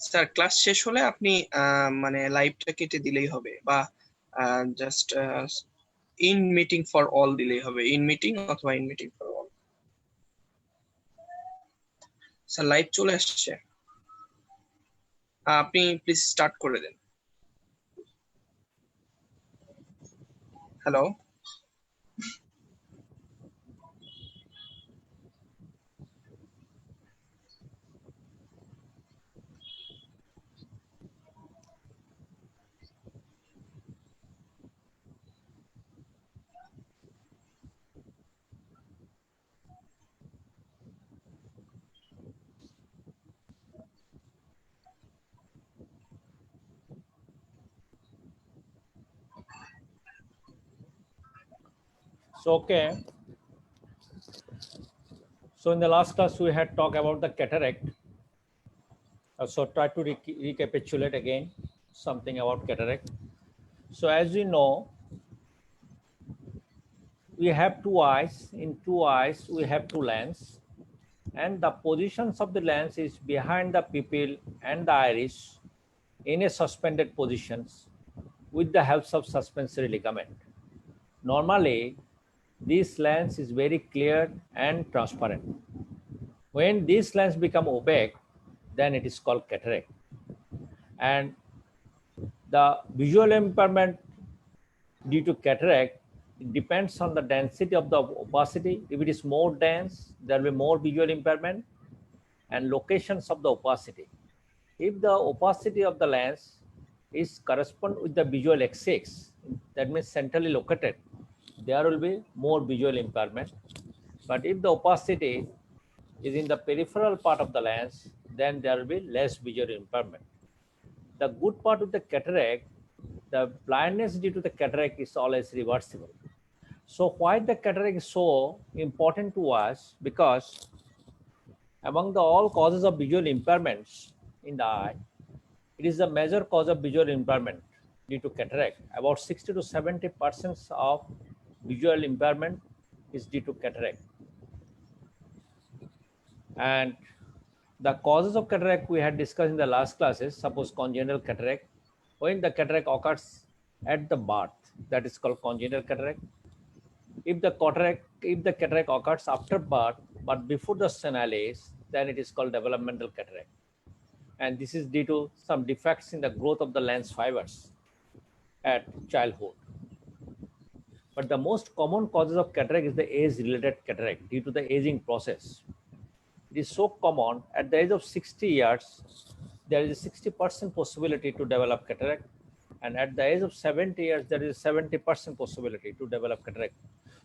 Sir class শেষ হলে আপনি মানে লাইভটা কেটে দিলেই হবে, বা just in meeting for all দিলেই হবে, ইন মিটিং অথবা in meeting for all. Sir live চলে আসছে, আপনি প্লিজ স্টার্ট করে দেন। Hello. So, okay. So in the last class, we had talked about the cataract. So try to recapitulate again something about cataract. So as we know, we have two eyes. In two eyes, we have two lenses. And the positions of the lens is behind the pupil and the iris in a suspended positions with the help of suspensory ligament. Normally, this lens is very clear and transparent. When these lens become opaque, then it is called cataract. And the visual impairment due to cataract depends on the density of the opacity. If it is more dense, there will be more visual impairment, and locations of the opacity. If the opacity of the lens is correspond with the visual axis, that means centrally located, there will be more visual impairment. But if the opacity is in the peripheral part of the lens, then there will be less visual impairment. The good part of the cataract, the blindness due to the cataract is always reversible. So why the cataract is so important to us? Because among the all causes of visual impairments in the eye, it is the major cause of visual impairment due to cataract. About 60 to 70% of visual impairment is due to cataract. And the causes of cataract we had discussed in the last classes. Suppose congenital cataract, when the cataract occurs at the birth, that is called congenital cataract. If the cataract occurs after birth but before the senalis, then it is called developmental cataract. And this is due to some defects in the growth of the lens fibers at childhood. But the most common causes of cataract is the age-related cataract due to the aging process. It is so common at the age of 60 years, there is a 60% possibility to develop cataract. And at the age of 70 years, there is a 70% possibility to develop cataract.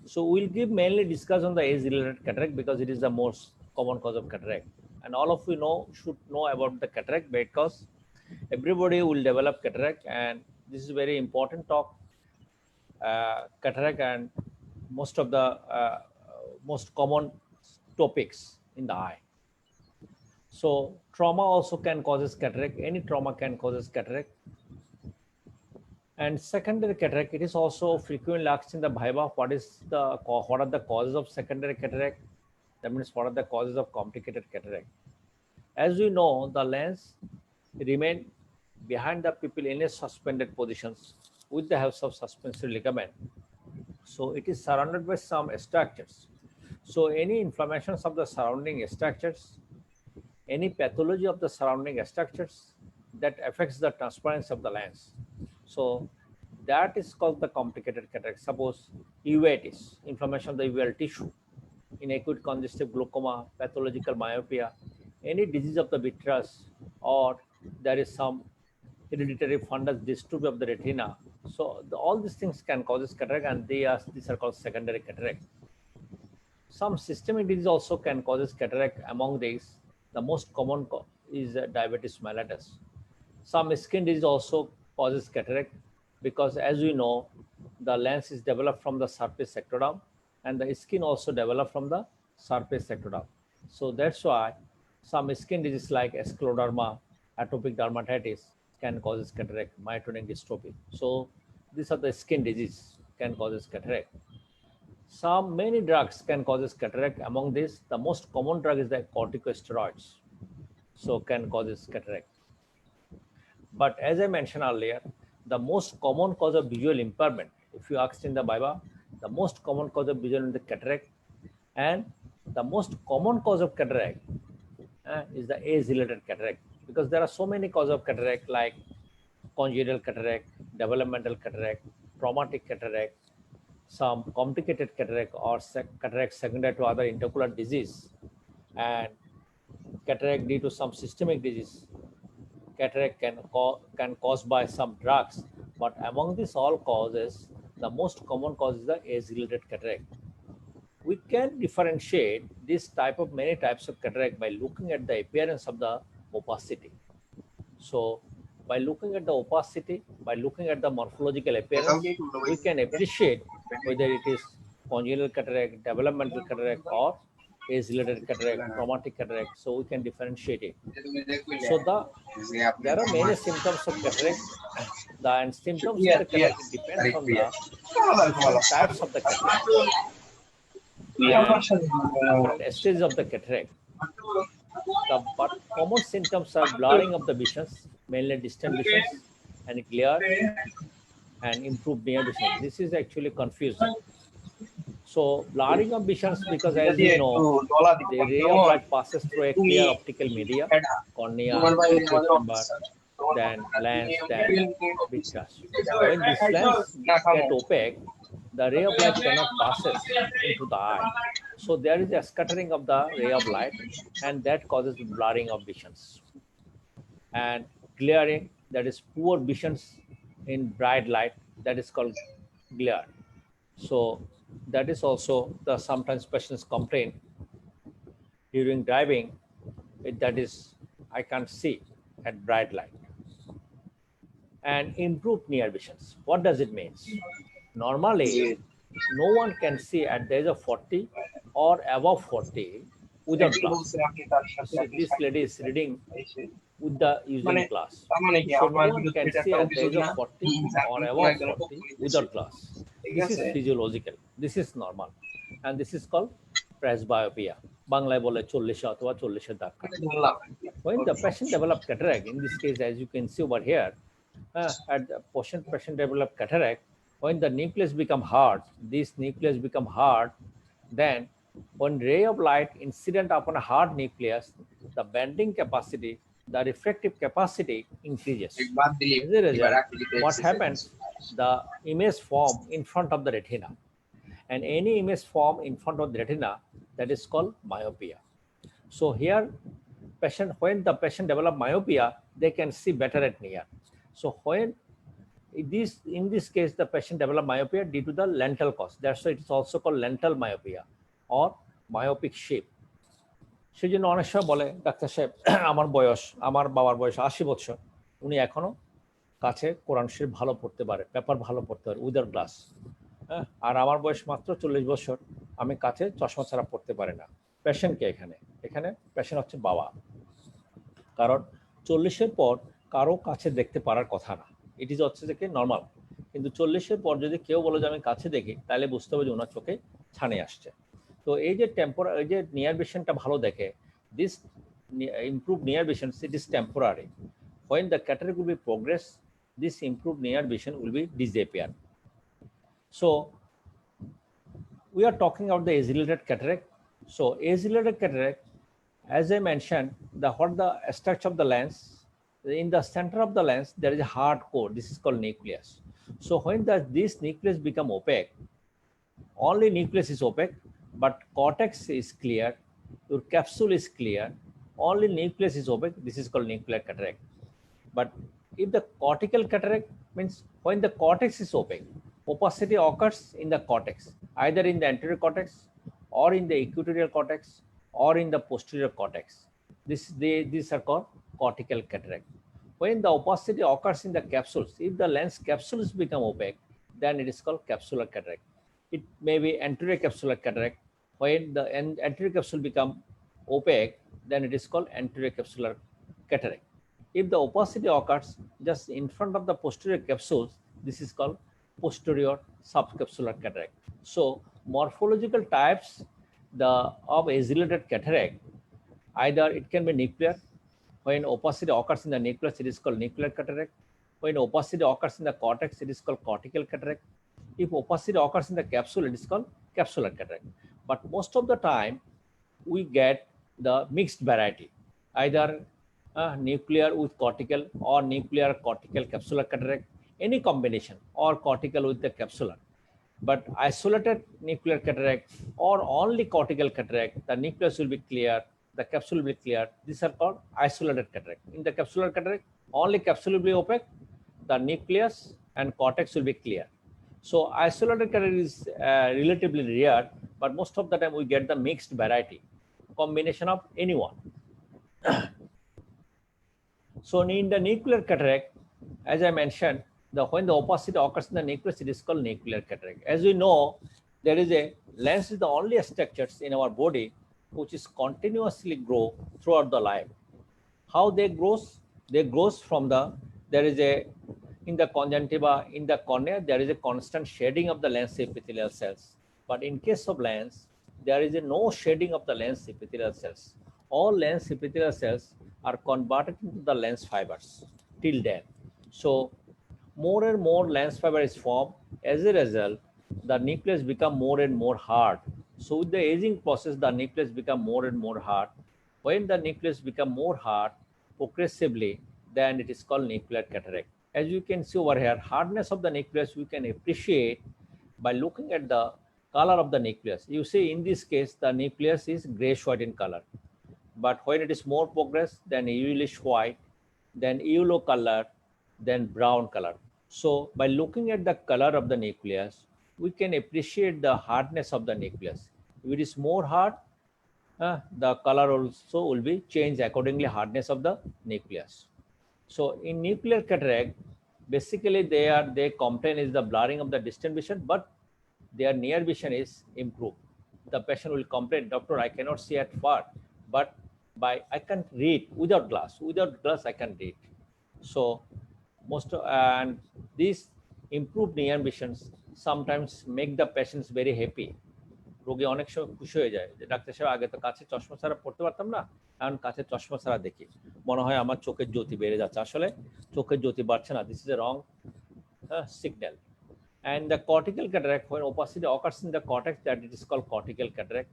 So we'll mainly discuss on the age-related cataract because it is the most common cause of cataract. And all of you should know about the cataract because everybody will develop cataract, and this is very important talk. Cataract and most of the most common topics in the eye. So trauma also can causes cataract. Any trauma can causes cataract. And secondary cataract, it is also frequently asked in the Viva, what are the causes of secondary cataract? That means what are the causes of complicated cataract? As we know, the lens remain behind the pupil in a suspended positions with the help of suspensory ligament. So it is surrounded by some structures. So any inflammations of the surrounding structures, any pathology of the surrounding structures that affects the transparency of the lens. So that is called the complicated cataract. Suppose uveitis, inflammation of the uveal tissue, in acute congestive glaucoma, pathological myopia, any disease of the vitreous, or there is some hereditary fundus dystrophy of the retina. So all these things can cause cataract, and these are called secondary cataract. Some systemic disease also can cause cataract. Among these, the most common is diabetes mellitus. Some skin disease also causes cataract because, as we know, the lens is developed from the surface sectoderm, and the skin also developed from the surface sectoderm. So that's why some skin diseases like scleroderma, atopic dermatitis can cause cataract, myotonic dystrophy. So these are the skin disease can cause cataract. Many drugs can cause cataract. Among these, the most common drug is the corticosteroids. So can cause cataract. But as I mentioned earlier, the most common cause of visual impairment, if you asked in the Viva, the most common cause of visual is the cataract, and the most common cause of cataract is the age-related cataract, because there are so many causes of cataract like congenital cataract, developmental cataract, traumatic cataract, some complicated cataract or cataract secondary to other interocular disease, and cataract due to some systemic disease. Cataract can caused by some drugs, but among these all causes, the most common cause is the age-related cataract. We can differentiate this type of many types of cataract by looking at the appearance of the opacity. So by looking at the opacity, by looking at the morphological appearance, we can appreciate whether it is congenital cataract, developmental cataract, or age-related cataract, traumatic cataract. So we can differentiate it. So there are many symptoms of cataract. The symptoms of the cataract depends on the different types of the cataract and different stages of the cataract. But common symptoms are blurring of the visions, mainly distant visions, and glare, and improved near vision. This is actually confusing. So blurring of visions, because as you know, the ray of light passes through a clear optical media, cornea, slit chamber, then lens, then vitreous. When this lens get opaque, the ray of light cannot passes into the eye. So there is a scattering of the ray of light, and that causes blurring of visions. And glaring, that is poor visions in bright light, that is called glare. So that is also the sometimes patients complain during driving, that is I can't see at bright light. And improved near visions, what does it mean? Normally no one can see at the age of 40 or above 40 without glass. See, this lady is reading with the using glass. So no one can see at the age of 40 or above 40 without glass. This is physiological. This is normal. And this is called presbyopia. Banglaয় বলে 40 অথবা 40 দাগ কাটা। When the patient develops cataract, in this case, as you can see over here, at the patient develop cataract, when the nucleus become hard, this nucleus become hard, then when ray of light incident upon a hard nucleus, the bending capacity, the refractive capacity increases. As a result, what happens? The image form in front of the retina, and any image form in front of the retina, that is called myopia. So here, when the patient develop myopia, they can see better at near. So when in this case, the patient develop myopia due to the lentil cause. That's why it is also called lentil myopia or myopic shape. সেই জন্য অনেক সময় বলে doctor সাহেব, আমার বাবার বয়স 80 বছর, উনি এখনো কাছে কোরআন শরীফ ভালো পড়তে পারে, পেপার ভালো পড়তে পারে উইদাউট গ্লাস, আর আমার বয়স মাত্র 40 বছর, আমি কাছে চশমা ছাড়া পড়তে পারি না। পেশেন্টকে এখানে পেশেন্ট হচ্ছে বাবা, কারণ 40-এর পর কারো কাছে দেখতে পারার কথা না, ইট ইজ হচ্ছে যে নর্মাল। কিন্তু 40-এর পর যদি কেউ বলে যে আমি কাছে দেখি, তাহলে বুঝতে হবে যে ওনার চোখে ছানি আসছে। তো এই যে এই যে নিয়ার ভিশনটা ভালো দেখে, this improve near vision, it is temporary. When the cataract will be progress, this improved near vision will be disappear. So we are talking about the age-related cataract. So age-related cataract, as I mentioned, what the structure of the lens, in the center of the lens there is a hard core. This is called nucleus. So when this nucleus become opaque, only nucleus is opaque, but cortex is clear, your capsule is clear, only nucleus is opaque. This is called nuclear cataract. But if the cortical cataract means when the cortex is opaque, opacity occurs in the cortex, either in the anterior cortex or in the equatorial cortex or in the posterior cortex. These are called cortical cataract. When the opacity occurs in the capsules, if the lens capsules become opaque, then it is called capsular cataract. It may be anterior capsular cataract. When the anterior capsule become opaque, then it is called anterior capsular cataract. If the opacity occurs just in front of the posterior capsules, this is called posterior subcapsular cataract. So morphological types of age-related cataract, either it can be nuclear When opacity occurs in the nucleus, it is called nuclear cataract. When opacity occurs in the cortex, it is called cortical cataract. If opacity occurs in the capsule, it is called capsular cataract. But most of the time, we get the mixed variety, either nuclear with cortical or nuclear cortical capsular cataract, any combination, or cortical with the capsular. But isolated nuclear cataract or only cortical cataract, the nucleus will be clear, the capsule will be clear. These are called isolated cataract. In the capsular cataract, only capsule will be opaque, the nucleus and cortex will be clear. So isolated cataract is relatively rare, but most of the time we get the mixed variety, combination of any one. So in the nuclear cataract, as I mentioned, when the opacity occurs in the nucleus, it is called nuclear cataract. As we know, there is a lens is the only structures in our body which is continuously grow throughout the life. How they grows? They grows from there is a, in the conjunctiva, in the cornea, there is a constant shading of the lens epithelial cells. But in case of lens, there is no shading of the lens epithelial cells. All lens epithelial cells are converted into the lens fibers till then. So more and more lens fiber is formed. As a result, the nucleus become more and more hard. So with the aging process, the nucleus become more and more hard. When the nucleus become more hard progressively, then it is called nuclear cataract. As you can see over here, hardness of the nucleus we can appreciate by looking at the color of the nucleus. You see in this case, the nucleus is grayish white in color. But when it is more progressed, then yellowish white, then yellow color, then brown color. So by looking at the color of the nucleus, we can appreciate the hardness of the nucleus. If it is more hard, the color also will be changed accordingly, hardness of the nucleus. So in nuclear cataract, basically they complain is the blurring of the distant vision, but their near vision is improved. The patient will complain, doctor, I cannot see at far, but I can read without glass. Without glass, I can read. So and these improved near visions sometimes make the patients very happy. রোগী অনেক সময় খুশি হয়ে যায় যে doctor সাহেব আগে তো কাছে চশমা ছাড়া পড়তে পারতাম না, এখন কাছে চশমা ছাড়া দেখি, মনে হয় আমার চোখের জ্যোতি বেড়ে যাচ্ছে। আসলে চোখের জ্যোতি বাড়ছে না, this is a wrong signal. And the cortical cataract, when opacity occurs in the cortex, that it is called cortical cataract,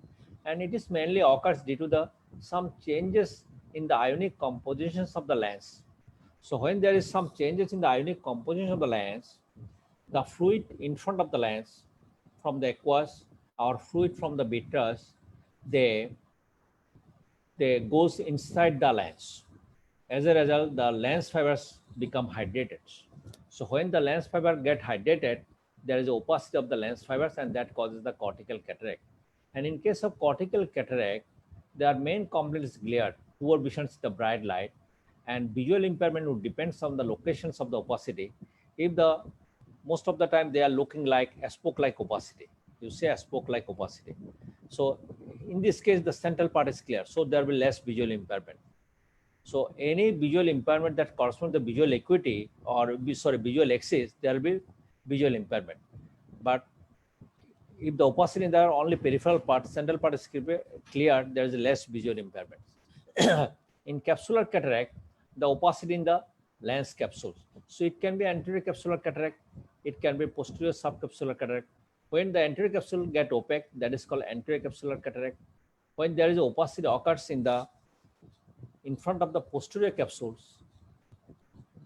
and it is mainly occurs due to some changes in the ionic compositions of the lens. So when there is some changes in the ionic composition of the lens, the fluid in front of the lens from the aqueous or fluid from the vitreous, they goes inside the lens. As a result, the lens fibers become hydrated. So when the lens fiber get hydrated, there is opacity of the lens fibers, and that causes the cortical cataract. And in case of cortical cataract, their main complaint is glare, poor vision in the bright light, and visual impairment would depends on the locations of the opacity. If most of the time they are looking like a spoke-like opacity, you say a spoke-like opacity. So in this case, the central part is clear, so there will be less visual impairment. So any visual impairment that corresponds to the visual acuity or visual axis, there will be visual impairment. But if the opacity in the only peripheral part, central part is clear, there is less visual impairment. In capsular cataract, the opacity in the lens capsules. So it can be anterior capsular cataract, it can be posterior subcapsular cataract. When the anterior capsule get opaque, that is called anterior capsular cataract. When there is opacity occurs in front of the posterior capsules,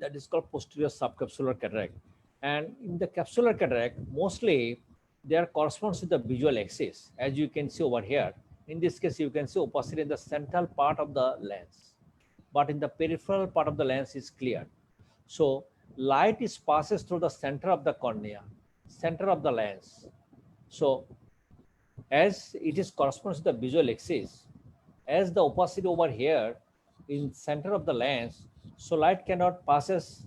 that is called posterior subcapsular cataract. And in the capsular cataract, mostly there corresponds to the visual axis, as you can see over here. In this case, you can see opacity in the central part of the lens, but in the peripheral part of the lens is clear. So light passes through the center of the cornea, center of the lens. So as it is corresponds to the visual axis, as the opacity over here in center of the lens, so light cannot passes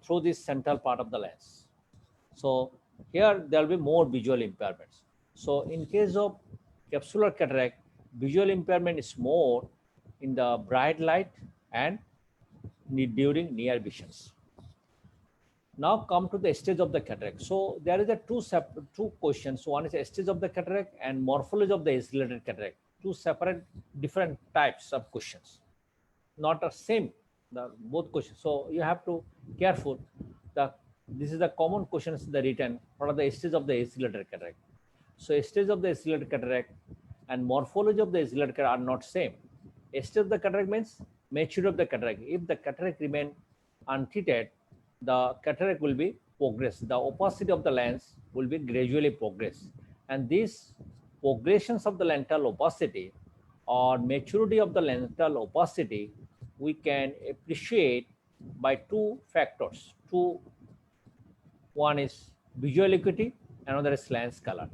through this central part of the lens. So here there will be more visual impairments. So in case of capsular cataract, visual impairment is more in the bright light and during near visions. Now come to the stage of the cataract. So there is a two questions. One is stage of the cataract and morphology of the accelerated cataract. Two separate different types of questions. not the same, the both questions. So you have to careful. This is the common questions in the written. What are the stages of the accelerated cataract? So stage of the accelerated cataract and morphology of the accelerated cataract are not same. Stage of the cataract means maturity of the cataract. If the cataract remain untreated, the cataract will be progress. The opacity of the lens will be gradually progress. And these progressions of the lental opacity or maturity of the lental opacity, we can appreciate by two factors. One is visual acuity, another is lens color.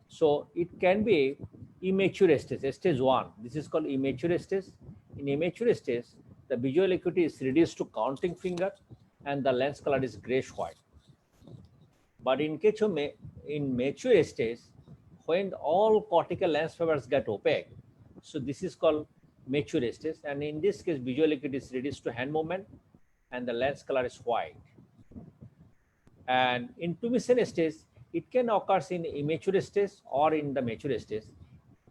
So it can be immature stage, stage 1. This is called immature stage. In immature stage, the visual acuity is reduced to counting finger and the lens color is grayish white. But in case of in mature stage, when all cortical lens fibers get opaque, so this is called mature stage. And in this case, visual acuity is reduced to hand movement and the lens color is white. And in intumescent stage, it can occur in immature stage or in the mature stage.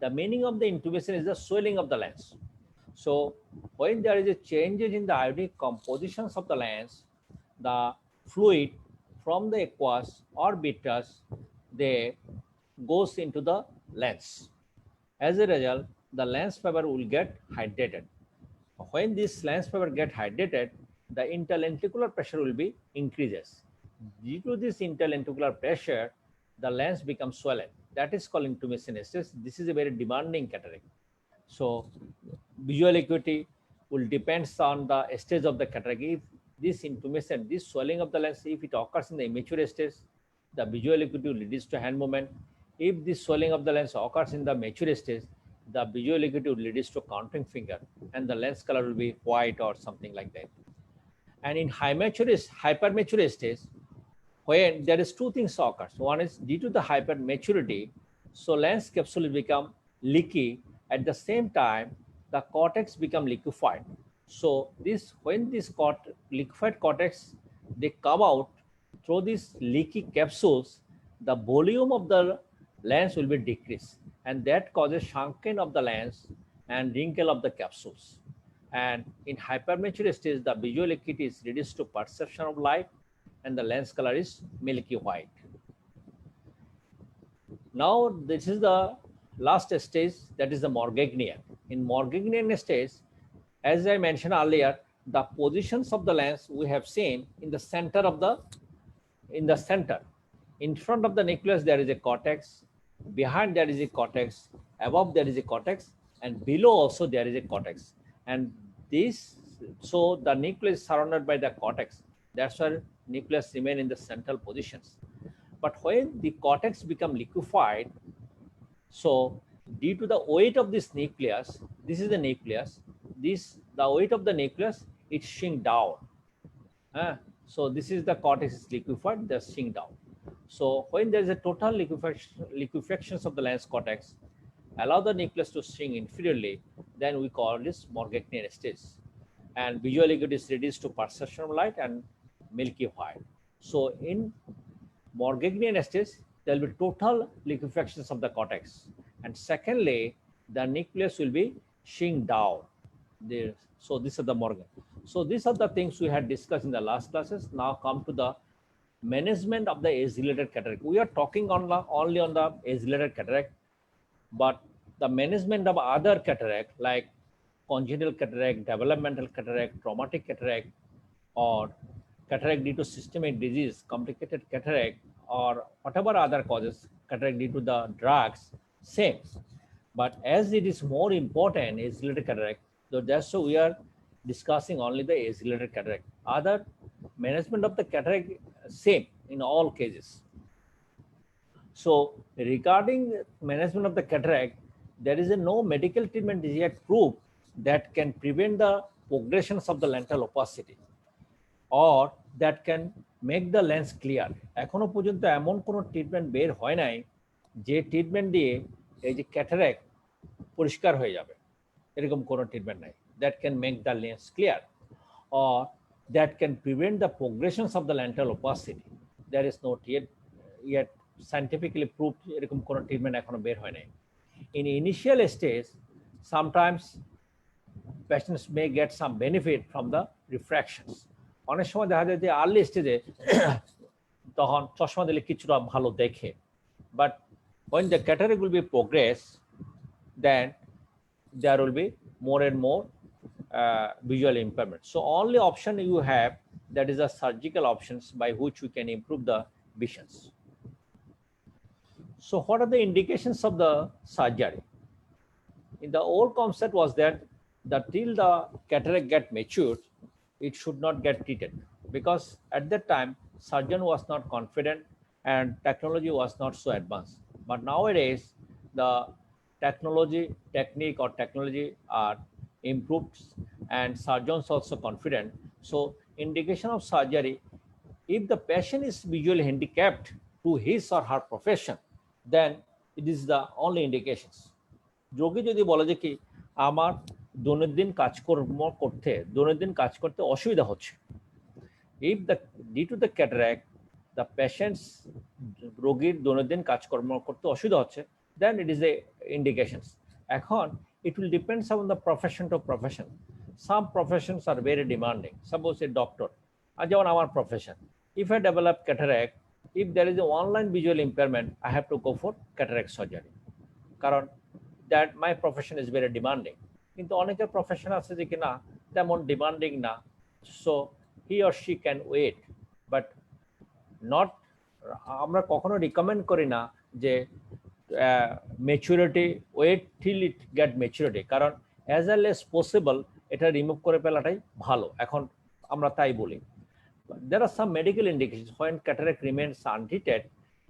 The meaning of the intumescent is the swelling of the lens. So when there is a changes in the ionic compositions of the lens, the fluid from the aqueous or vitreous, they goes into the lens. As a result, the lens fiber will get hydrated. When this lens fiber get hydrated, the interlenticular pressure will be increases. Due to this interlenticular pressure, the lens becomes swollen. That is called intumescent stage. This is a very demanding cataract. So visual acuity will depends on the stage of the cataract. If this intumescent, this swelling of the lens, if it occurs in the immature stage, the visual acuity will reduce to hand movement. If this swelling of the lens occurs in the mature stage, the visual acuity will reduce to counting finger and the lens color will be white or something like that. And in hypermature stage, when there is two things occurs. One is due to the hypermaturity, so lens capsule will become leaky. At the same time, the cortex become liquefied. So this when this liquefied cortex they come out through these leaky capsules, the volume of the lens will be decreased, and that causes shrunken of the lens and wrinkle of the capsules. And in hypermature stage, the visual acuity is reduced to perception of light and the lens color is milky white. Now this is the last stage, that is the Morgagnian. In Morgagnian stage, as I mentioned earlier, the positions of the lens we have seen in the center of the center. In front of the nucleus there is a cortex, behind there is a cortex, above there is a cortex, and below also there is a cortex. And this, so the nucleus is surrounded by the cortex. That's why nucleus remain in the central positions. But when the cortex become liquefied, so due to the weight of this nucleus, this is the nucleus, the weight of the nucleus, it shrink down. So this is the cortex is liquefied, they shrink down. So when there is a total liquefaction of the lens cortex, allow the nucleus to shrink inferiorly, then we call this Morgagnian stage. And visual acuity is reduced to perception of light and milky white. So in Morgagnian stage, there will be total liquefactions of the cortex. And secondly, the nucleus will be shrink down. So this is the Morgan. So these are the things we had discussed in the last classes. Now come to the management of the age-related cataract. We are talking only on the age-related cataract, but the management of other cataract like congenital cataract, developmental cataract, traumatic cataract, or cataract due to systemic disease, complicated cataract, or whatever other causes, cataract due to the drugs, same. But as it is more important, age-related cataract, so that's why we are discussing only the age-related cataract. Other management of the cataract, same in all cases. So regarding management of the cataract, there is no medical treatment is yet proved that can prevent the progressions of the lental opacity or that can make the lens clear. এখনো পর্যন্ত এমন কোনো treatment বের হয় নাই যে treatment দিয়ে এই যে ক্যাটারাক্ট পরিষ্কার হয়ে যাবে, এরকম কোনো ট্রিটমেন্ট নাই that can make the lens clear or that can prevent the progressions of the lental opacity. There is not yet scientifically proved এরকম কোনো ট্রিটমেন্ট এখনো বের হয় নাই. In initial stage, sometimes patients may get some benefit from the refractions. অনেক সময় দেখা যায় যে আর্লি স্টেজে তখন চশমা দিলে কিছুটা ভালো দেখে, but when the cataract will be progress, then there will be more and more visual impairment. So only option you have, that is the surgical options by which we can improve the visions. So what are the indications of the surgery? In the old concept was that till the cataract get matured, it should not get treated, because at that time surgeon was not confident and technology was not so advanced. But nowadays the technology are improved and surgeons also confident. So indication of surgery, if the patient is visually handicapped to his or her profession, then it is the only indications. রোগী যদি বলে যে কি আমার দৈনন্দিন কাজ করতে অসুবিধা হচ্ছে, if the due to the cataract the patient's রোগীর দৈনন্দিন কাজকর্ম করতে অসুবিধা হচ্ছে, then it is the indications. এখন it will depends on the profession to profession. Some professions are very demanding. Suppose a doctor, যেমন আমার profession, if I develop cataract, if there is a online visual impairment, I have to go for cataract surgery, কারণ that my profession is very demanding. কিন্তু অনেকের profession আছে যে কিনা তেমন demanding না, so he or she can wait, but not, আমরা কখনো রিকমেন্ড করি না যে maturity wait till it get maturity, কারণ as early as possible এটা রিমুভ করে ফেলাটাই ভালো, এখন আমরা তাই বলি। There are some medical indications when cataract remains untreated.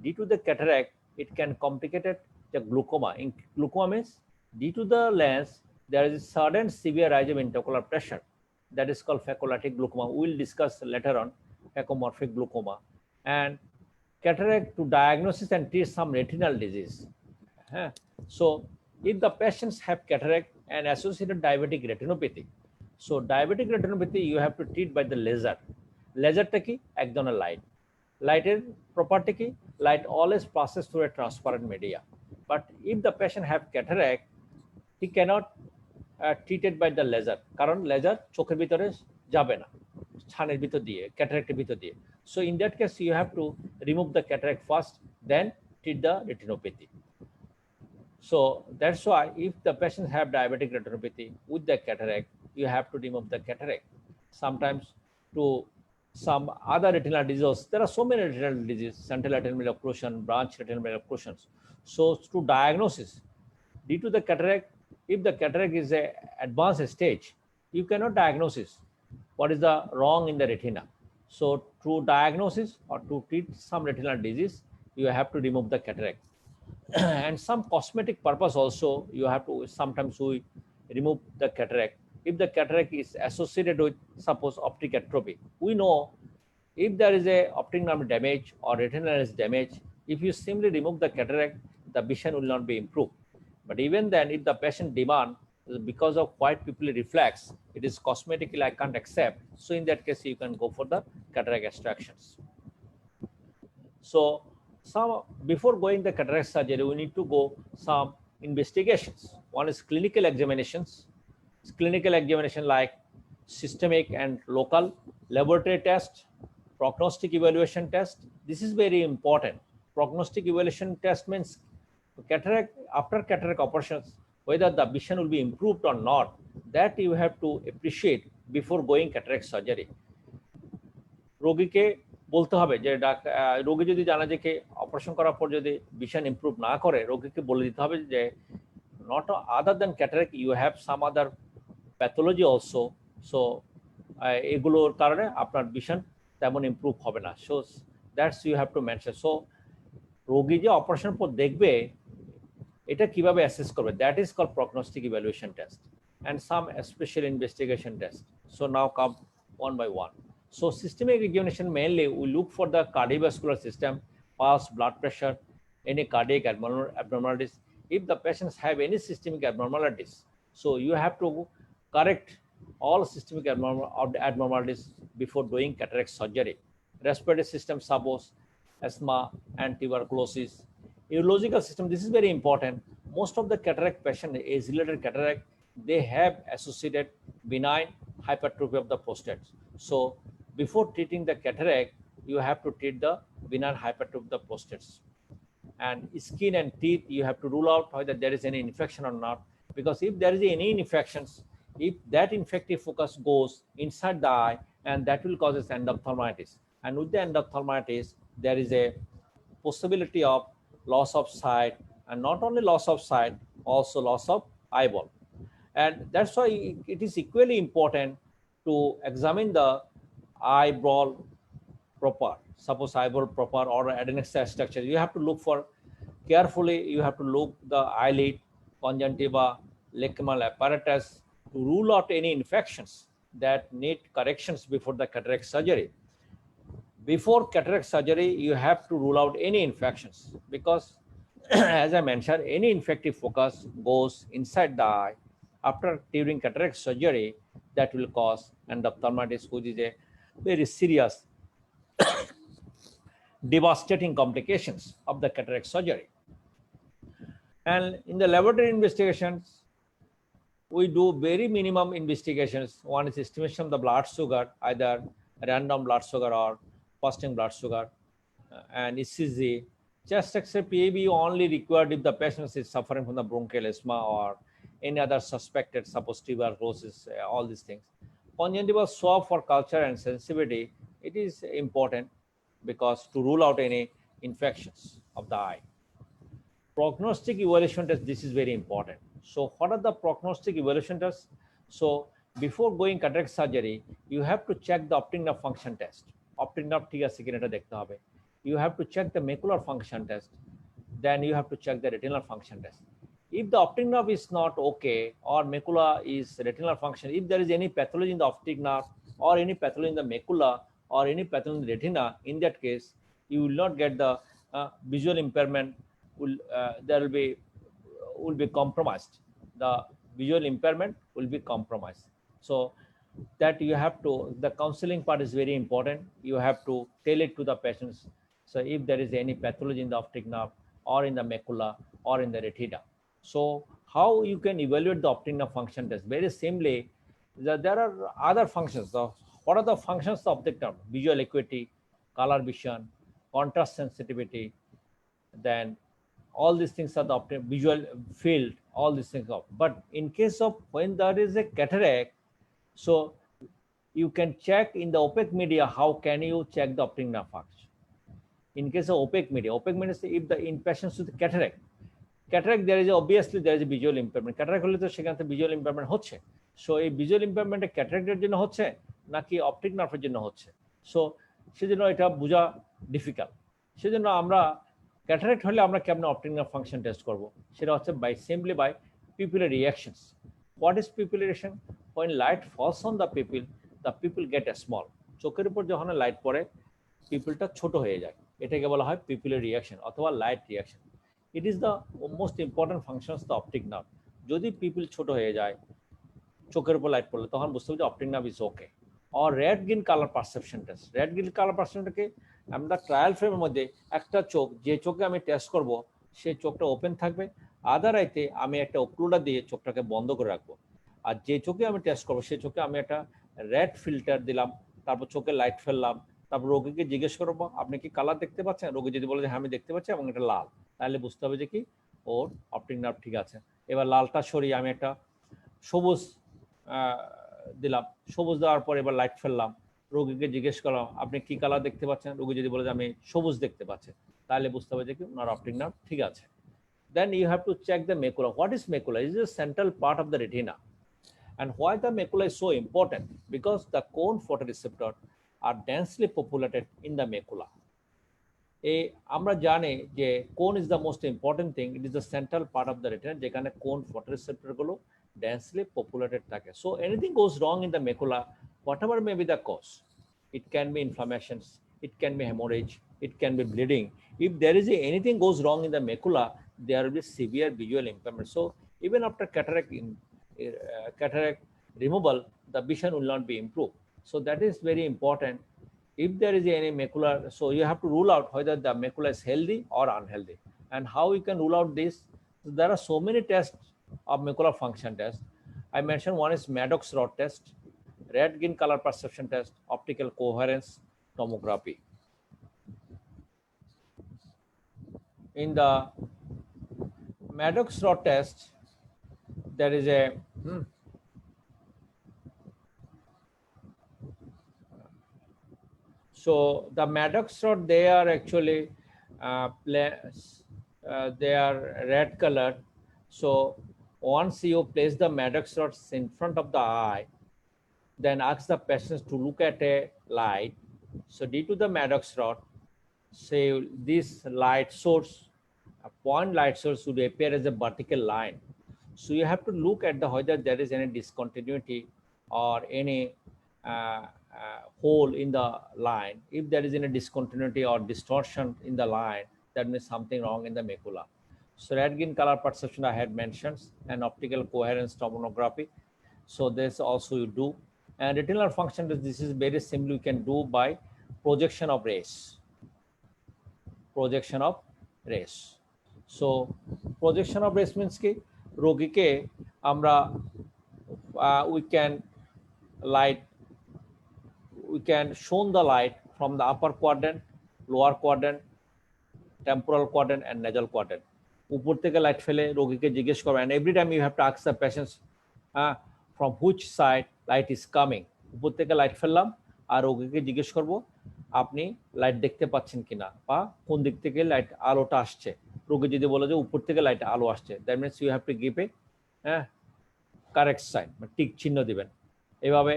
Due to the cataract, it can complicate the glaucoma. In glaucoma means due to the lens, there is a sudden severe rise of intraocular pressure. That is called phacolytic glaucoma. We will discuss later on phacomorphic glaucoma. And cataract to diagnosis and treat some retinal disease. So if the patients have cataract and associated diabetic retinopathy, so diabetic retinopathy you have to treat by the laser. লেজারটা কি? এক ধরনের light. লাইটের property কি? Light always passes through a transparent media. But if the patient have cataract, he cannot treated by the laser, কারণ laser চোখের ভিতরে যাবে না, ছানের ভিতর দিয়ে, ক্যাটারাক্টের ভিতর দিয়ে। So in that case you have to remove the cataract first, then treat the retinopathy. So that's why if the patient have diabetic retinopathy with the cataract, you have to remove the cataract. Sometimes to some other retinal diseases, there are so many retinal diseases, central retinal occlusion, branch retinal occlusions. So to diagnosis, due to the cataract, if the cataract is a advanced stage, you cannot diagnosis what is the wrong in the retina. So to diagnosis or to treat some retinal disease, you have to remove the cataract. And some cosmetic purpose also, you have to, sometimes we remove the cataract. If the cataract is associated with, suppose, optic atrophy, we know if there is a optic nerve damage or retinal is damage, if you simply remove the cataract, the vision will not be improved. But even then, if the patient demand, because of white pupillary reflex, it is cosmetically I can't accept, so in that case you can go for the cataract extractions. So some, before going the cataract surgery, we need to go some investigations. One is clinical examinations. Clinical examination like systemic and local, laboratory test, prognostic evaluation test. This is very important. Prognostic evaluation test means cataract, after cataract operations, whether the vision will be improved or not, that you have to appreciate before going cataract surgery. রোগীকে বলতে হবে যে রোগী যদি জানা যে কি operation করার পর যদি ভিশন ইমপ্রুভ না করে, রোগীকে বলে দিতে হবে যে not other than cataract you have some other pathology also, so এগুলোর কারণে আপনার ভিশন তেমন ইমপ্রুভ হবে না। So that's you have to mention. So রোগী যে অপারেশন পর দেখবে এটা কিভাবে অ্যাসেস করবে, that is called prognostic evaluation test, and some special investigation test. So now come one by one. So systemic examination, mainly we look for the cardiovascular system, pulse, blood pressure, any cardiac abnormalities. If the patients have any systemic abnormalities, so you have to correct all systemic abnormalities before doing cataract surgery. Respiratory system, suppose asthma and tuberculosis. Urological system, this is very important. Most of the cataract patient, azulated cataract, they have associated benign hypertrophy of the prostates. So before treating the cataract, you have to treat the benign hypertrophy of the prostates. And skin and teeth, you have to rule out whether there is any infection or not, because if there is any infections, if that infective focus goes inside the eye, and that will cause endophthalmitis, and with the endophthalmitis there is a possibility of loss of sight, and not only loss of sight, also loss of eyeball. And that's why it is equally important to examine the eyeball proper. Suppose eyeball proper or adnexal structure, you have to look for carefully. You have to look the eyelid, conjunctiva, lacrimal apparatus to rule out any infections that need corrections before the cataract surgery. Before cataract surgery, you have to rule out any infections, because as I mentioned, any infective focus goes inside the eye after during cataract surgery, that will cause endophthalmitis, which is a very serious devastating complications of the cataract surgery. And in the laboratory investigations, we do very minimum investigations. One is estimation of the blood sugar, either random blood sugar or fasting blood sugar, and ECG. Chest X-ray PAB only required if the patient is suffering from the bronchial asthma or any other suspected, suppose tuberculosis, all these things. Conjunctival swab for culture and sensitivity, it is important because to rule out any infections of the eye. Prognostic evaluation test, this is very important. So what are the prognostic evaluation tests? So before going cataract surgery, you have to check the optic nerve function test. Optic nerve ঠিক আছে কিনা এটা দেখতে হবে. You have to check the macular function test. Then you have to check the retinal function test. If the optic nerve is not okay, or macula is retinal function, if there is any pathology in the optic nerve or any pathology in the macula or any pathology in the retina, in that case you will not get the visual impairment. There will be compromised. The visual impairment will be compromised. So that you have to, the counseling part is very important. You have to tell it to the patients. So if there is any pathology in the optic nerve or in the macula or in the retina. So how you can evaluate the optic nerve function test? Very simply, there are other functions. So what are the functions of optic nerve? Visual acuity, color vision, contrast sensitivity, then all these things are the optic visual field, all these things are. But in case of when there is a cataract, so you can check in the opaque media. How can you check the optic nerve function? In case of opaque media is if the in patients with cataract, there is obviously there is a visual impairment. Cataract হলে তো সেখানে visual impairment হচ্ছে. So এই visual impairment ক্যাটারাক্টের জন্য হচ্ছে নাকি optic নার্ভের জন্য হচ্ছে, সো সেজন্য এটা বোঝা ডিফিকাল্ট। সেজন্য আমরা ক্যাটারাক্ট হলে আমরা কেমন অপটিক নার্ভ ফাংশন টেস্ট করব, সেটা হচ্ছে by simply by pupillary reactions. What is pupillary reaction? when light falls on the pupil get a small, চোখের উপর যখন লাইট পড়ে পিপলটা ছোট হয়ে যায়, এটাকে বলা হয় পিপুলার রিঅ্যাকশন অথবা light reaction. It is the most important function of the optic nerve. যদি পিপল ছোট হয়ে যায় চোখের উপর লাইট পড়লে, তখন বুঝতে হবে যে অপটিক নার্ভ ইজ ওকে। আর red green colour perception test, red green colour পারসেপশনটাকে আমরা ট্রায়াল ফ্রেমের মধ্যে একটা চোখ, যে চোখে আমি টেস্ট করব সেই চোখটা ওপেন থাকবে, আদার আইতে আমি একটা ওক্লুডার দিয়ে চোখটাকে বন্ধ করে রাখবো। আর যে চোখে আমি টেস্ট করবো সেই চোখে আমি একটা রেড ফিল্টার দিলাম, তারপর চোখে লাইট ফেললাম, তারপর রোগীকে জিজ্ঞেস করবো আপনি কি কালার দেখতে পাচ্ছেন? রোগী যদি বলে যে হ্যাঁ আমি দেখতে পাচ্ছি এবং এটা লাল, তাহলে বুঝতে হবে যে কি ওর অপটিক নার্ভ ঠিক আছে। এবার লালটা সরিয়ে আমি একটা সবুজ দিলাম, সবুজ দেওয়ার পর এবার লাইট ফেললাম, রোগীকে জিজ্ঞেস করলাম আপনি কি কালার দেখতে পাচ্ছেন? রোগী যদি বলে যে আমি সবুজ দেখতে পাচ্ছি, তাহলে বুঝতে হবে যে কি ওনার অপটিক নার্ভ ঠিক আছে। Then you have to check the macula. What is macula? It is a central part of the retina. And why the macula is so important? Because the cone photoreceptor are densely populated in the macula. আমরা জানি যে কোন is the most important thing. It is the central part of the retina যেখানে কোন photoreceptor গুলো densely populated থাকে. So anything goes wrong in the macula, whatever may be the cause, it can be inflammations, it can be hemorrhage, it can be bleeding. If there is anything goes wrong in the macula, there will be severe visual impairment. So even after cataract removal, the vision will not be improved. So that is very important. If there is any macular, so you have to rule out whether the macula is healthy or unhealthy. And how you can rule out this? There are so many tests of macular function tests. I mentioned one is Maddox rod test, Röntgen color perception test, optical coherence tomography. In the Maddox rod test, there is a so the Maddox rod, they are actually they are red colored. So once you place the Maddox rods in front of the eye, then ask the patients to look at a light. So due to the Maddox rod, say this light source, a point light source would appear as a vertical line. So you have to look at the whether there is any discontinuity or any hole in the line. If there is any discontinuity or distortion in the line, that means something wrong in the macula. So Röntgen color perception I had mentioned, and optical coherence tomography. So this also you do. And retinal function, this is very simple. You can do by projection of rays. Projection of rays. So projection of rays means ki rogi ke amra we can shown the light from the upper quadrant, lower quadrant, temporal quadrant, and nasal quadrant. উপর থেকে light ফেলে রোগীকে জিজ্ঞেস করবেন, and every time you have to ask the patients from which side light is coming. উপর থেকে light ফেললাম আর রোগীকে জিজ্ঞেস করব আপনি লাইট দেখতে পাচ্ছেন কিনা বা কোন দিক থেকে লাইট আলোটা আসছে। রোগী যদি বলে যে উপর থেকে লাইট আলো আসছে, that means you have to give a correct sign, tick চিহ্ন দিবেন। এভাবে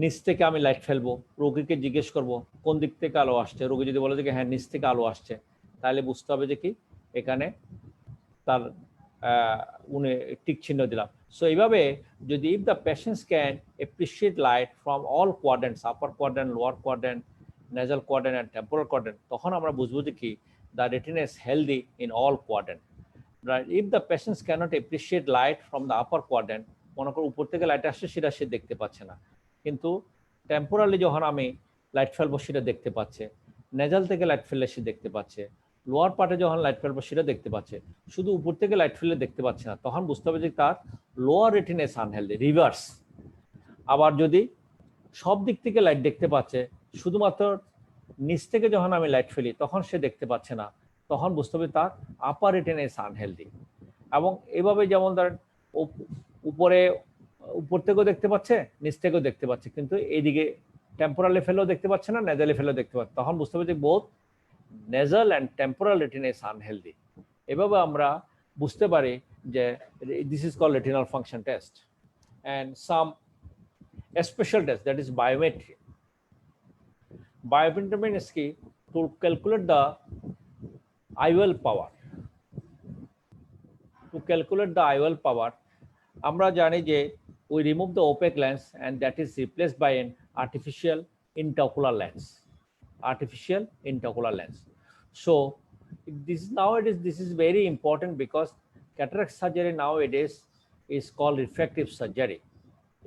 নিচ থেকে আমি লাইট ফেলবো, রোগীকে জিজ্ঞেস করব কোন দিক থেকে আলো আসছে। রোগী যদি বলে যে হ্যাঁ নিচ থেকে আলো আসছে, তাহলে বুঝতে হবে যে কি এখানে তার উনি টিক চিহ্ন দিলাম। সো এইভাবে যদি if the patients can appreciate light from all quadrants, upper quadrant, lower quadrant, nasal quadrant and temporal quadrant, তখন আমরা বুঝবো যে কি the retina is healthy in all quadrant. Right? If the patients cannot appreciate light from the upper quadrant, মনে করো উপর থেকে light আসছে সেটা সে দেখতে পাচ্ছে না, কিন্তু টেম্পোরালি যখন আমি লাইট ফেলবো সেটা দেখতে পাচ্ছে, নেজাল থেকে লাইট ফেললে সে দেখতে পাচ্ছে, লোয়ার পার্টে যখন লাইট ফেলবো সেটা দেখতে পাচ্ছে, শুধু উপর থেকে লাইট ফেললে দেখতে পাচ্ছে না, তখন বুঝতে হবে যে তার lower retina is unhealthy, reverse. আবার যদি সব দিক থেকে লাইট দেখতে পাচ্ছে, শুধুমাত্র নিচ থেকে যখন আমি লাইট ফেলি তখন সে দেখতে পাচ্ছে না, তখন বুঝতে হবে তার আপার রেটিনা ইজ আনহেলদি। এবং এভাবে যেমন ধরেন উপর থেকেও দেখতে পাচ্ছে, নিচ থেকেও দেখতে পাচ্ছে, কিন্তু এইদিকে টেম্পোরালি ফেলেও দেখতে পাচ্ছে না, নেজালি ফেলেও দেখতে পাচ্ছে, তখন বুঝতে হবে যে both nasal and temporal retina is unhealthy. এভাবে আমরা বুঝতে পারি যে this is called retinal function test. And some special test, that is biometry. Biometry means ki to calculate the IOL power. To calculate the IOL power, আমরা জানি যে we remove the opaque lens and that is replaced by an artificial intraocular lens. Artificial intraocular lens. So this is very important because cataract surgery nowadays is called refractive surgery.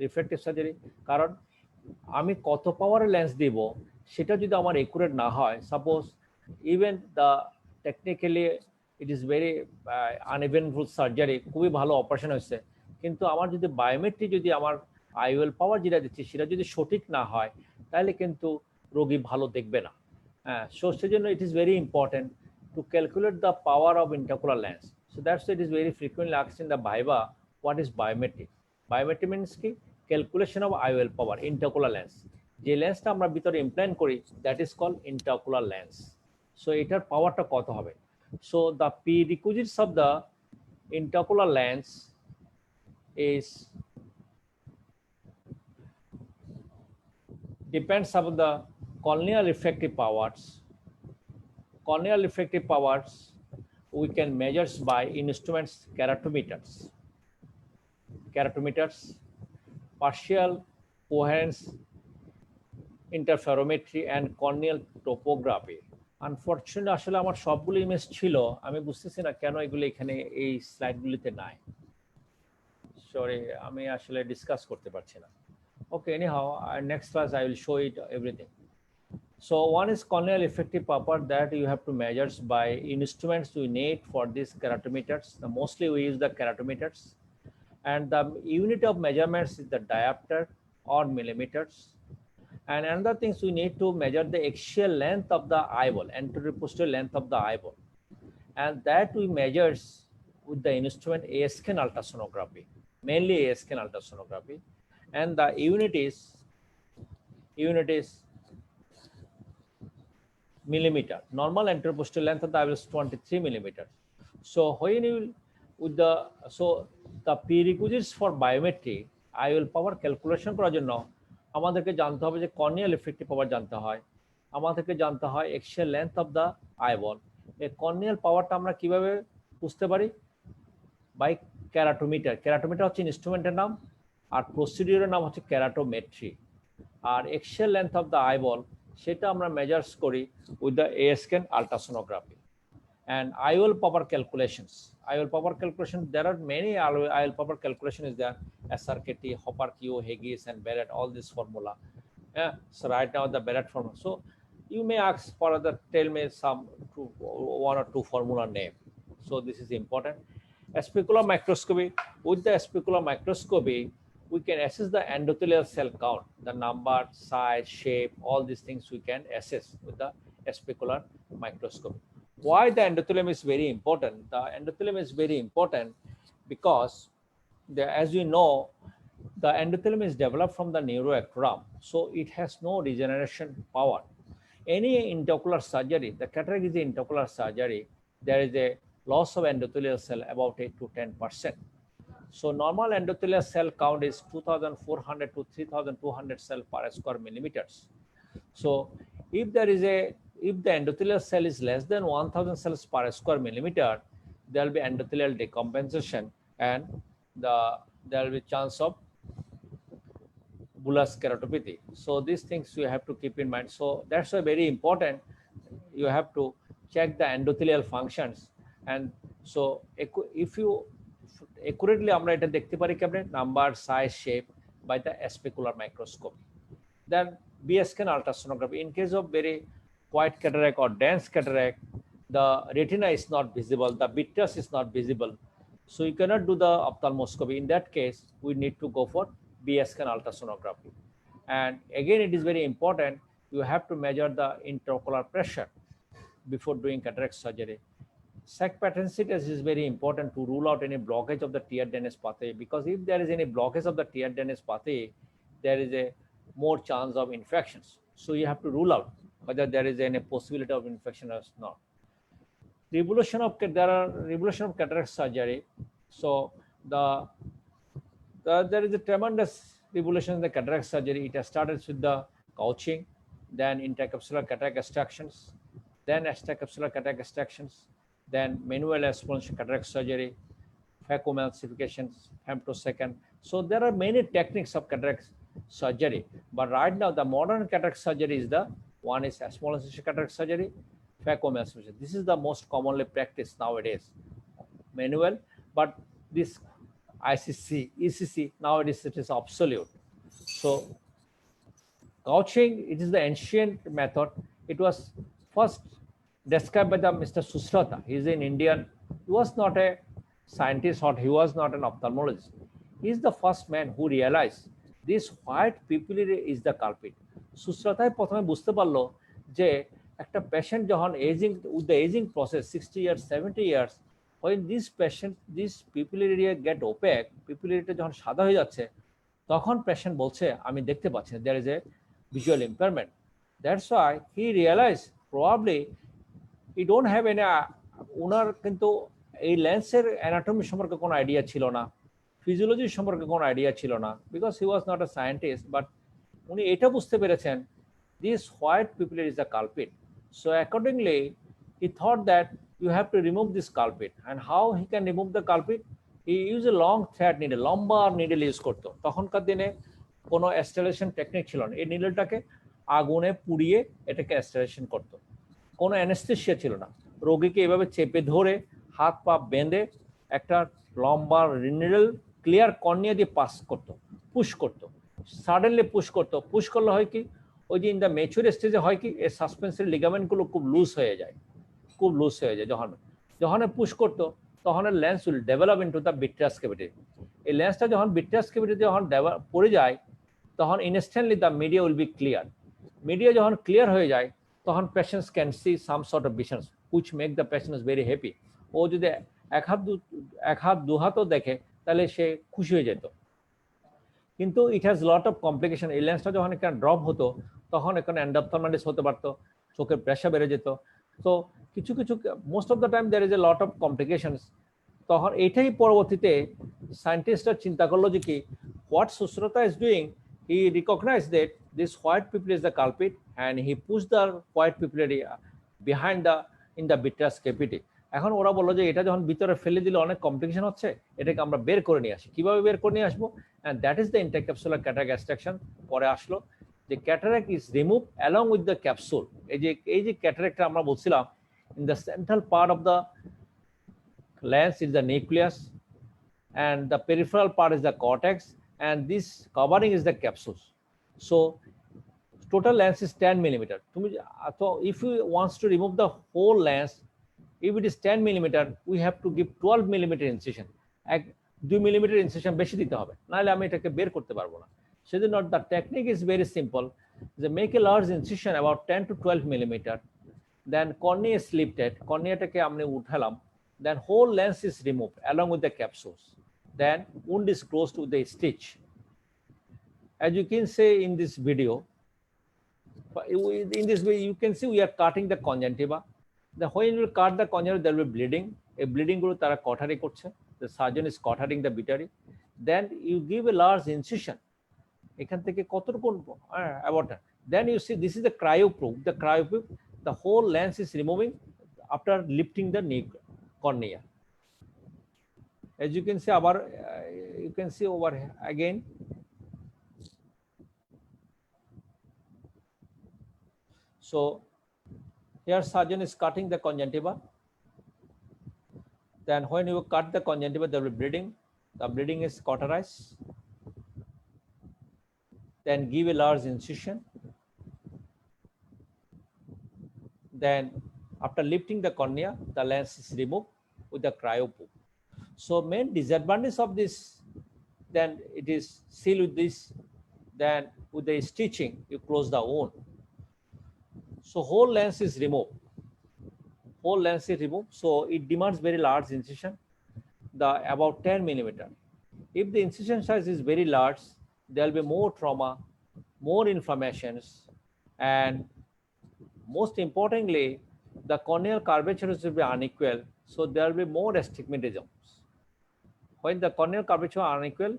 Refractive surgery কারণ আমি কত পাওয়ারের lens দিব সেটা যদি আমার accurate না হয়, suppose even the technically it is very uneventful surgery, খুবই ভালো অপারেশন হয়েছে, কিন্তু আমার যদি বায়োমেট্রি যদি আমার আইওএল পাওয়ার যেটা দিচ্ছি সেটা যদি সঠিক না হয়, তাহলে কিন্তু রোগী ভালো দেখবে না। হ্যাঁ, সো সেজন্য it is very important to calculate the power of intraocular lens. So that's it is very frequently asked in the viva, what is biometry? Biometry means কি calculation of IOL power intraocular lens. যে লেন্সটা আমরা ভিতরে implant করি that is called intraocular lens. So এটার পাওয়ারটা কত হবে? So the prerequisites of the intraocular lens is depends upon the corneal refractive powers. Corneal refractive powers we can measure by instruments keratometers. Keratometers, partial coherence interferometry and corneal topography. Unfortunately আসলে আমার সবগুলো image ছিল, আমি বুঝতেছি না কেন এগুলো এখানে এই স্লাইডগুলিতে নাই। সরি, আমি আসলে ডিসকাস করতে পারছি না। Okay, anyhow, next class I will show it everything. So one is corneal refractive power that you have to measure by instruments we need for these keratometers. Mostly we use the keratometers. and the unit of measurements is the diopter or millimeters. And another things, we need to measure the axial length of the eyeball, anterior posterior length of the eyeball, and that we measures with the instrument A-scan ultrasonography, mainly A-scan ultrasonography, and the unit is millimeter. Normal anterior posterior length of the eyeball is 23 millimeters. So when you with the prerequisites for biometry, IOL power calculation করার জন্য আমাদেরকে জানতে হবে যে corneal effective পাওয়ার জানতে হয়, আমাদেরকে জানতে হয় axial length of the eyeball. এই কর্নিয়াল পাওয়ারটা আমরা কিভাবে বুঝতে পারি? বাই ক্যারাটোমিটার। ক্যারাটোমিটার হচ্ছে ইনস্ট্রুমেন্টের নাম, আর প্রসিডিউরের নাম হচ্ছে ক্যারাটোমেট্রি। আর axial length of the eyeball সেটা আমরা মেজার্স করি with the A-scan ultrasonography। And IOL power calculations. IOL power calculation, there are many IOL power calculation is there, SRKT, Hopper-Q, Haggis, and Barrett, all this formula. Yeah, so right now the Barrett formula. So you may ask for the, tell me one or two formula name. So this is important. Specular microscopy. With the specular microscopy, we can assess the endothelial cell count, the number, size, shape, all these things we can assess with the specular microscopy. Why the endothelium is very important? The endothelium is very important because as you know, the endothelium is developed from the neuroectoderm, so it has no regeneration power. Any intraocular surgery, the cataract is the intraocular surgery, there is a loss of endothelial cell about 8 to 10%. So normal endothelial cell count is 2,400 to 3,200 cell per square millimeters. So if the endothelial cell is less than 1,000 cells per square millimeter, there will be endothelial decompensation, and there will be chance of bullous keratopathy. So these things you have to keep in mind. So that's why very important. You have to check the endothelial functions, and so if you accurately আমরা এটা দেখতে পারি কেমনে? Number, size, shape by the specular microscope. Then B-scan ultrasonography. In case of very white cataract or dense cataract, the retina is not visible, the vitreous is not visible, so you cannot do the ophthalmoscopy. In that case, we need to go for B-scan ultrasonography. And again, it is very important, you have to measure the intraocular pressure before doing cataract surgery. Sac patency test is very important to rule out any blockage of the tear-Dennis pathway, because if there is any blockage of the tear-Dennis pathway, there is a more chance of infections. So you have to rule out whether there is any possibility of infection or not. Revolution of cataract surgery. So there is a tremendous revolution in the cataract surgery. It has started with the couching, then intercapsular cataract extractions, then extracapsular cataract extractions, then manual exponential cataract surgery, phacoemulsifications, femtosecond. So there are many techniques of cataract surgery, but right now the modern cataract surgery is the one is small incision cataract surgery, phacoemulsification. This is the most commonly practiced nowadays, manual, but this ICC, ECC nowadays it is obsolete. So couching, it is the ancient method. It was first described by the Mr. Sushrata. He is an Indian. He was not a scientist or he was not an ophthalmologist. He is the first man who realized this white pupillary is the culprit. সুশ্রতায় প্রথমে বুঝতে পারলো যে একটা patient যখন aging with the aging process 60 years 70 years, when this patient this pupillary area get opaque, পিপুলারিটা যখন সাদা হয়ে যাচ্ছে, তখন পেশেন্ট বলছে আমি দেখতে পাচ্ছি না, there is a visual impairment. That's why he realized probably he don't have any ওনার কিন্তু এই লেন্সের অ্যানাটমি সম্পর্কে কোনো আইডিয়া ছিল না, ফিজিওলজি সম্পর্কে কোনো আইডিয়া ছিল না, because he was not a scientist, but উনি এটা বুঝতে পেরেছেন this white pupillary is the culprit. So accordingly he thought that you have to remove this culprit, and how he can remove the culprit, he use a long thread needle, লম্বা নিডেল use করতো। তখনকার দিনে কোনো অ্যাস্টারেশন technique ছিল না, এই নিডেলটাকে আগুনে পুড়িয়ে এটাকে অ্যাস্টারেশন করতো, কোনো অ্যানেস্থেসিয়া ছিল না, রোগীকে এভাবে চেপে ধরে হাত পা বেঁধে একটা লম্বা নিডেল ক্লিয়ার কর্নিয়া দিয়ে পাস করতো, পুশ করতো, সাডেনলি পুশ করতো। পুশ করলে হয় কি, ওই যে ইন দ্য ম্যাচিউর স্টেজে হয় কি, এই সাসপেন্সরি লিগামেন্টগুলো খুব লুজ হয়ে যায়, খুব লুজ হয়ে যায়। যখন পুশ করতো তখন lens will develop into the vitreous cavity. এই লেন্সটা যখন ভিট্রাস ক্যাভিটিতে যখন পড়ে যায় তখন instantly the media will be clear. Media যখন ক্লিয়ার হয়ে যায় তখন patients can see some sort of visions which make the patients very happy. ও যদি এক হাত দু হাতও দেখে তাহলে সে খুশি হয়ে যেত। কিন্তু it has lot of complication. এই লেন্সটা যখন এখানে ড্রপ হতো তখন এখানে এন্ডোপথলমাইটিস হতে পারতো, চোখের প্রেশার বেড়ে যেত। তো কিছু most of the time there is a lot of complications. তখন এটাই পরবর্তীতে সায়েন্টিস্টরা চিন্তা করলো যে কি what Sushruta is doing, he recognise that this white pupil is the culprit and he push the white pupil behind the in the vitreous cavity. এখন ওরা বললো যে এটা যখন ভিতরে ফেলে দিলে অনেক কমপ্লিকেশন হচ্ছে, এটাকে আমরা বের করে নিয়ে আসি। কিভাবে বের করে নিয়ে আসবো? And that is the intercapsular cataract extraction. পরে আসলো যে cataract is remove along with the capsule. এই যে ক্যাটারাক্টটা আমরা বলছিলাম, in the central part of the lens is the nucleus and the peripheral part is the cortex and this covering is the capsules. So total lens is 10 millimeter. So if you wants to remove the whole lens, if it is 10 millimeter, we have to give 12 millimeter incision. 2 millimeter incision বেশি দিতে হবে, নাহলে আমি এটাকে বের করতে পারবো না। সেজন্য the technique is very simple. They make a large incision about 10 to 12 millimeter. Then cornea is lifted, কর্নিয়াটাকে আমরা উঠালাম, then whole lens is removed along with the capsules, then wound is closed with the stitch. As you can see in this video, you can see we are cutting the conjunctiva. When you cut the conjunctiva there will be bleeding. A bleeding গুলো তারা কটারি করছে, the surgeon is cutting the bitary. Then you give a large incision, এখান থেকে কতটুকু about that. Then you see this is the cryoprobe. The cryoprobe, the whole lens is removing after lifting the cornea. As you can see, you can see over again. So here surgeon is cutting the conjunctiva. Then when you cut the conjunctiva, there will be bleeding. The bleeding is cauterized. Then give a large incision. Then after lifting the cornea, the lens is removed with the cryoprobe. So main disadvantage of this, then it is sealed with this, then with the stitching you close the wound. So whole lens is removed. Whole lens is removed, so it demands very large incision, the about 10 millimeter. If the incision size is very large, there will be more trauma, more inflammations, and most importantly, the corneal curvature will be unequal, so there will be more astigmatisms. When the corneal curvature are unequal,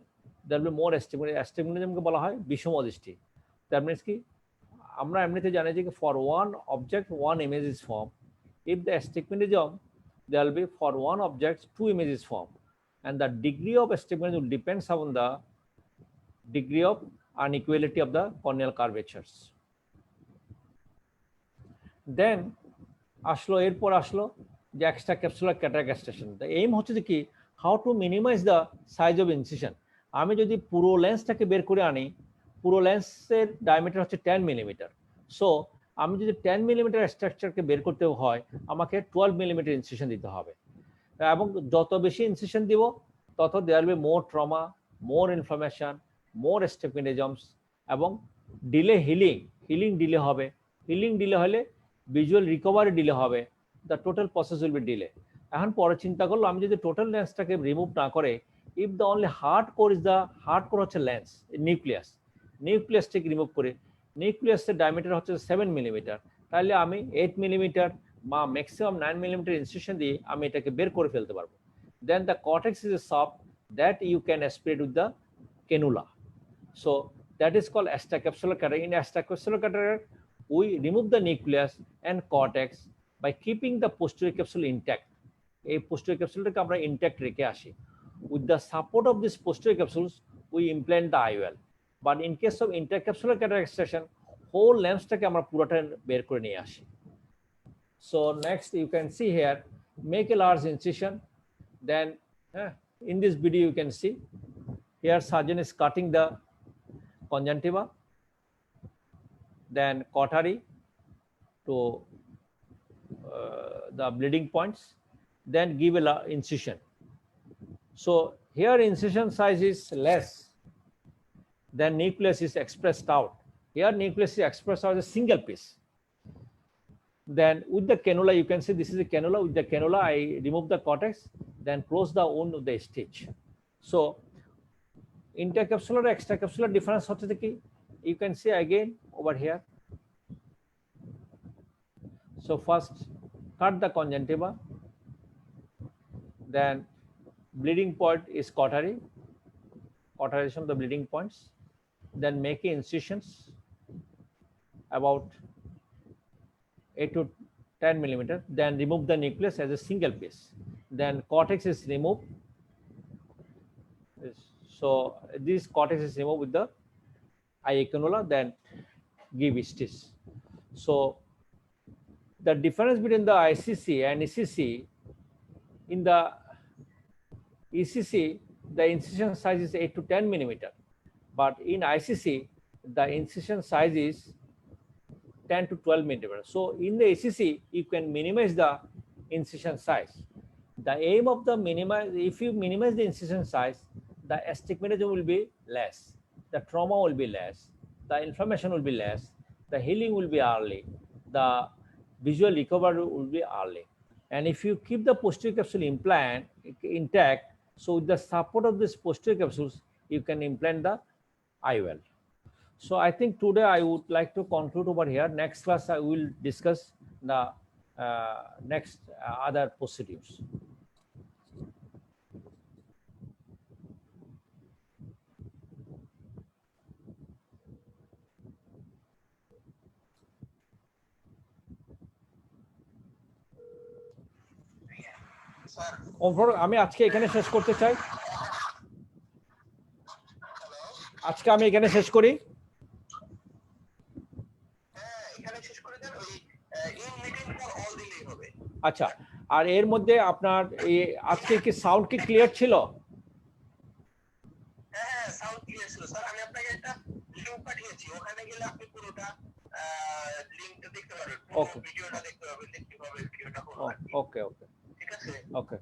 there will be more astigmatism. Astigmatism কে বলা হয় বিষম দৃষ্টি। That means কি আমরা এমনিতে জানি যে for one object one image is formed. If the astigmatism, there will be for one object two images formed, and the degree of astigmatism depends on the degree of inequality of the corneal curvatures. Then আসলো এরপর আসলো যে extra capsular cataract extraction. The aim হচ্ছে যে কি how to minimize the size of incision. আমি যদি পুরো লেন্সটাকে বের করে আনি, পুরো লেন্সের ডায়ামিটার হচ্ছে 10 মিলিমিটার। সো আমি যদি 10 মিলিমিটার স্ট্রাকচারকে বের করতে হয় আমাকে 12 মিলিমিটার ইনসিশন দিতে হবে, এবং যত বেশি ইনসিশন দিব তত there be more trauma, more inflammation, more স্টেপিনিজমস, এবং ডিলে হিলিং ডিলে হবে। হিলিং ডিলে হলে ভিজুয়াল রিকভারি ডিলে হবে, the total process will be delay. এখন পরে চিন্তা করলো আমি যদি টোটাল লেন্সটাকে রিমুভ না করে, if the only hard core হচ্ছে লেন্স নিউক্লিয়াসটাকে রিমুভ করে, নিউক্লিয়াসের ডায়ামিটার হচ্ছে 7 মিলিমিটার, তাহলে আমি 8 মিলিমিটার বা ম্যাক্সিমাম 9 মিলিমিটার ইনসিশন দিয়ে আমি এটাকে বের করে ফেলতে পারবো। Then the cortex is soft that you can aspirate with the cannula. So that is called extracapsular cataract. In extracapsular cataract, we remove the nucleus and cortex by keeping the posterior capsule intact. এই posterior capsule-টাকে আমরা intact রেখে আসি। With the support of these posterior capsules, we implant the IOL. But in case of intercapsular cataract extraction, whole lensটাকে আমরা পুরোটা বের করে নিয়ে আসি। So next you can see here, make a large incision. Then in this video you can see here surgeon is cutting the conjunctiva, then cautery to the bleeding points, then give a incision. So here incision size is less than nucleus is expressed out. Here nucleus is expressed out as a single piece. Then with the cannula, you can see this is a cannula. With the cannula, I remove the cortex, then close the wound with the stitch. So intercapsular extracapsular difference হচ্ছে কি? You can see again over here. So first cut the conjunctiva, then bleeding point is cautery, cauterization of the bleeding points, then make incisions about 8 to 10 millimeter, then remove the nucleus as a single piece. Then cortex is removed. So this cortex is removed with the IA cannula, then give stitch. So the difference between the ICC and ECC, in the ECC, the incision size is 8 to 10 millimeter, but in ICC, the incision size is 10 to 12 millimeter. So in the ACC, you can minimize the incision size. The aim of the if you minimize the incision size, the astigmatism will be less, the trauma will be less, the inflammation will be less, the healing will be early, the visual recovery will be early. And if you keep the posterior capsule implant intact, so with the support of this posterior capsules, you can implant the IOL. So I think today I would like to conclude over here. Next class I will discuss the next other procedures. আমি আজকে এখানে শেষ করতে চাই। আজকে আমি এখানে শেষ করি। আচ্ছা, আর এর মধ্যে আপনার আজকে কি সাউন্ড কি ক্লিয়ার ছিল? হ্যাঁ, সাউন্ড ক্লিয়ার ছিল স্যার। আমি আপনাকে একটা লিংক পাঠিয়েছি, ওখানে গেলে আপনি পুরোটা লিংকটা দেখতে পারবেন, পুরো ভিডিওটা দেখতে পাবেন, দেখতে পাবেন ভিডিওটা। ওকে ওকে, ঠিক আছে, ওকে।